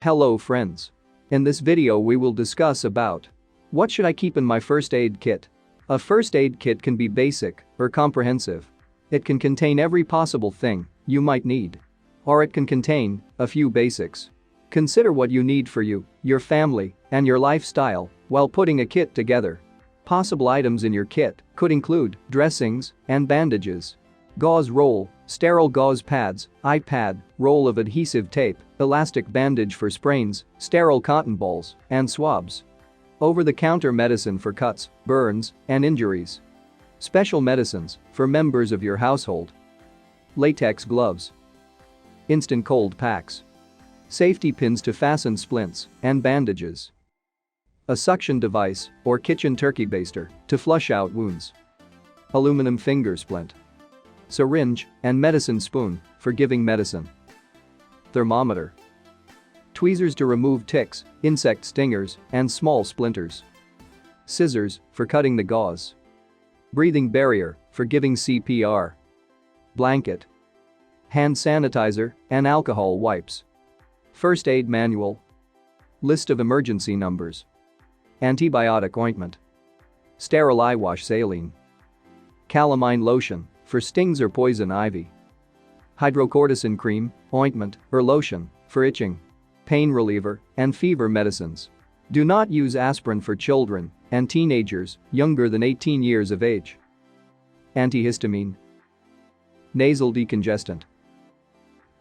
Hello friends. In this video we will discuss about what should I keep in my first aid kit. A first aid kit can be basic or comprehensive. It can contain every possible thing you might need. Or it can contain a few basics. Consider what you need for you, your family, and your lifestyle while putting a kit together. Possible items in your kit could include dressings and bandages, gauze roll, sterile gauze pads, iPad, roll of adhesive tape, elastic bandage for sprains, sterile cotton balls, and swabs. Over-the-counter medicine for cuts, burns, and injuries. Special medicines for members of your household. Latex gloves. Instant cold packs. Safety pins to fasten splints and bandages. A suction device or kitchen turkey baster to flush out wounds. Aluminum finger splint. Syringe and medicine spoon for giving medicine. Thermometer. Tweezers to remove ticks, insect stingers, and small splinters. Scissors for cutting the gauze. Breathing barrier for giving CPR. Blanket. Hand sanitizer and alcohol wipes. First aid manual. List of emergency numbers. Antibiotic ointment. Sterile eye wash saline. Calamine lotion for stings or poison ivy. Hydrocortisone cream, ointment, or lotion for itching, pain reliever, and fever medicines. Do not use aspirin for children and teenagers younger than 18 years of age. Antihistamine. Nasal decongestant.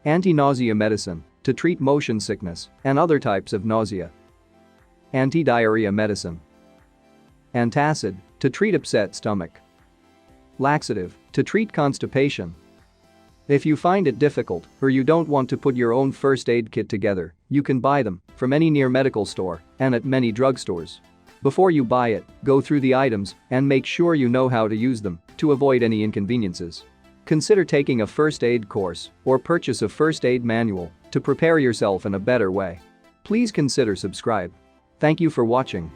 Anti-nausea medicine to treat motion sickness and other types of nausea. Anti-diarrhea medicine. Antacid to treat upset stomach. Laxative to treat constipation. If you find it difficult or you don't want to put your own first aid kit together, you can buy them from any near medical store and at many drugstores. Before you buy it, go through the items and make sure you know how to use them to avoid any inconveniences. Consider taking a first aid course or purchase a first aid manual to prepare yourself in a better way. Please consider subscribe. Thank you for watching.